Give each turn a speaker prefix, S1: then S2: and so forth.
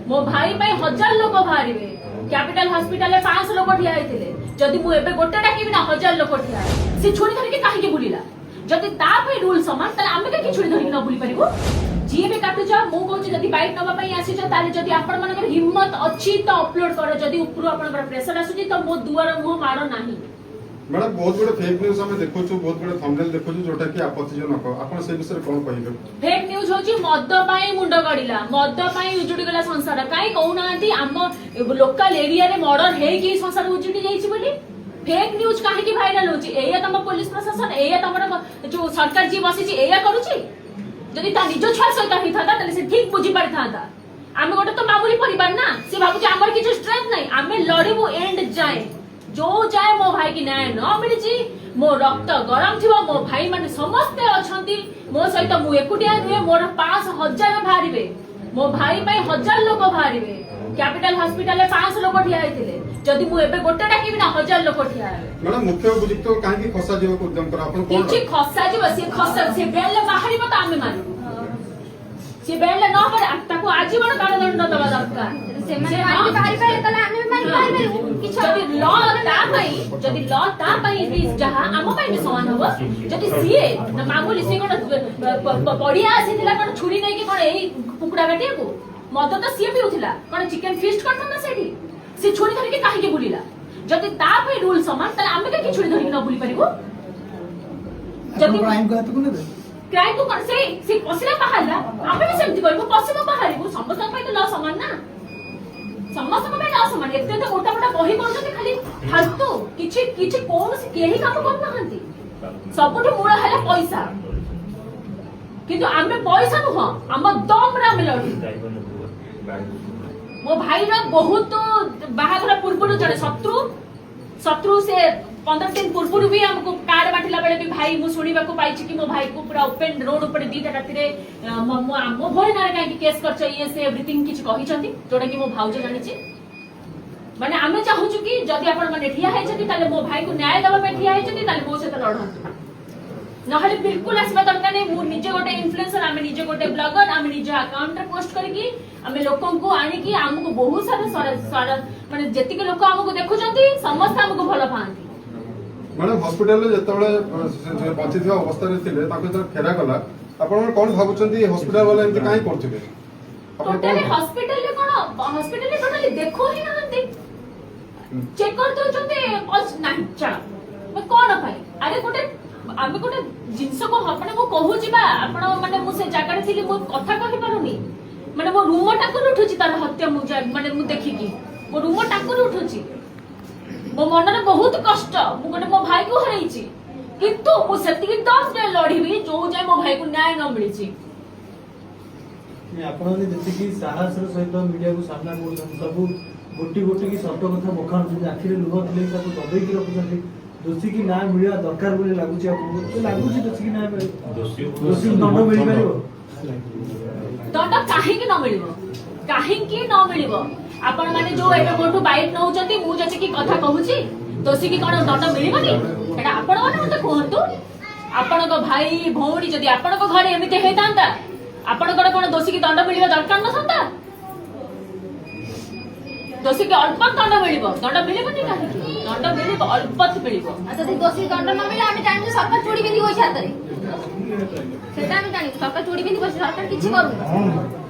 S1: मो भाई पे 1000 लोक बाहर कैपिटल हॉस्पिटल में 500 लोक ठिया होते जदि मु एबे गोटे डाकिबि ना 1000 लोक ठिया से छोड़ी धरिके काहे बुलिला जदि ता पे रूल समान त आमे के छोड़ी धरिके न बुली परिबो जी भी काटु जा मु कहूची जदि बाइक नबा पई आसी छ ताले जदि आपण मनकर हिम्मत अछि त अपलोड करो जदि ऊपर आपण प्रेशर आसुची त मो दुआर मुह मारो नाही
S2: मैडम बहुत बड़े फेक न्यूज हमें देखो छु बहुत बड़े थंबनेल देखो छु जोटा कि आपत्तिजनक आपण से विषय कोन कहिबे
S1: फेक न्यूज होची मद पाई मुंड गडिला मद पाई उजुडी गला संसार काई कहउनांती हम लोकल एरिया रे मर्डर हे कि संसार उजुडी जाईची बोली फेक न्यूज काहे कि वायरल होची एया तम पुलिस प्रशासन एया तमर जो सरकार जी बसिची एया करूची जदि ता निजो छुआ सहित ही था तले से ठीक बुझी पारि था आमे गोटे तो मामूली परिवार ना से भाबुची हमर किछ स्ट्रेंथ नै आमे लड़िबो एंड जाए जो जाए मो भाई की न्याय न मिली मो रक्त गरम थी मो भाई माने समस्ते अच्छा मो सहित मु एकुटिया नुहे मोर 5000 बाहर मो भाई पे 1000 लोक बाहर कैपिटल हॉस्पिटल में 500 लोक ठिया होते जदि मु एबे गोटे डाकिबि ना 1000 लोक ठिया
S2: मैडम मुख्य अभियुक्त काहे कि खसा जीव को उद्यम कर आपण कोन
S1: किछि खसा जीव से बेल बाहरिबो त आमे मानु से बेल न पर ताको आजीवन कारादंड दबा दरकार से माने बाहरी पाइले तले आमे मारि पाइबे किछ जदि लॉ ता पई रिस जहा आम पई भी समान होबो जदि सीए न मामूली से कोन पडिया आसीथिला कोन छुरी नै कि कोन एई कुकुडा काटिया को मद तो सीए भी उथिला कोन चिकन फिस्ट करथन ना सेठी से छुरी धरि के काहे के बुलिला जदि ता पई रूल समान त आमे के छुरी धरि न बुली परिबो जदि
S3: क्राइम को तो ने
S1: क्राइम को कर से पसिला बाहरला आमे भी सेमति करबो पसिला बाहरिबो समस्त पई तो लॉ समान ना समस्त को लॉ समान एते तो मोटा मोटा बही करछथि खाली फालतू किछि किछि कोन से केही काम कर नहंती सबुठ मूल हला पैसा किंतु आमे पैसा नुह हम दम रा मिलडी मो भाई रा बहुत बाहागर पूर्व जड़े शत्रु से 15 दिन पूर्व भी हमको कार्ड बांटिला बेले भी भाई मु सुनिबा को पाइछि कि मो भाई को पूरा ओपन रोड ऊपर दीटा राति रे मो भय ना काहे कि केस करछ ये से एवरीथिंग किछ कहि छथि जोडा कि मो भाउज जानि छि माने आमे चाहू छु कि जदि आपण माने ठिया है छथि ताले मो भाई को न्याय देबा पे ठिया है छथि ताले मो से त लढंतु नहले बिल्कुल आसबा दरकार नै मु निजे गोटे इन्फ्लुएंसर आमे निजे गोटे ब्लॉगर आमे निजे अकाउंट रे पोस्ट करके आमे लोकन को आनी कि हमको बहुत सारा माने जति के लोक हमको देखु छथि समस्त हमको भलो पांती
S2: मैडम हॉस्पिटल रे जतबळे बचिथिया अवस्था रे थिले ताको जर फेरा गला आपण कोन भाबुचंदी हॉस्पिटल वाला एमति काहे करथिबे
S1: टोटली हॉस्पिटल रे टोटली देखो ही नहंती चेक कर दो जते बस नाही चलो मैं कोन पाई अरे गोटे आमे गोटे जिंस को अपने को कहू जिबा आपण माने मु से जागा रे थिली मु कथा कहि पारुनी माने मो रूम टाकुर उठुची तार हत्या मु माने मु देखि की मो रूम टाकुर उठुची मो मन रे बहुत कष्ट मु गोटे मो भाई को हरैछि किंतु मु सेति 10 डे लढिबी जो जाय मो भाई को न्याय न मिलिछि
S3: ଆପଣ ଯେତିକି କି ସାହସର ସହିତ ମିଡିଆକୁ ସାମ୍ନା କରୁଛନ୍ତି ସବୁ ଗୋଟି ଗୋଟି କି ସତ କଥା ବଖାଣୁଛନ୍ତି ଆଖିରେ ଲୁହ ଥିଲେ ତାକୁ ଦବେଇକି ରଖୁଛନ୍ତି ଦୋଷୀ କି ନ୍ୟାୟ ମିଳିବା ଦରକାର ବୋଲି ଲାଗୁଛି ଆପଣଙ୍କୁ ତ ଲାଗୁଛି ଦୋଷୀ କି ନ୍ୟାୟ ମିଳିବ ଦୋଷୀ ଦଣ୍ଡ ମିଳିପାରିବ
S1: ଦଣ୍ଡ କାହିଁକି ନ ମିଳିବ କାହିଁକି ନ ମିଳିବ ଆପଣ ମାନେ जो एबे मोटू बाइट नउचंती मु जति की कथा कहूची दोषी की कोन दंड मिलिबनी एटा आपण माने मते कहंतु आपण को भाई भौणी जदी आपण को घरे एमिते हेतांता आपण को कोन दोषी की दंड मिलिबा दरकार न संता दोषी के अल्प दंड मिलिबो दंड मिलिबनी काहे दंड मिलिबो अल्पत मिलिबो
S4: जदी दोषी दंड न मिले आमे जानि सरकार चोरी बिंदी होई छातरे सेटा आमे जानि सरकार चोरी बिंदी होई सरकार किछि करू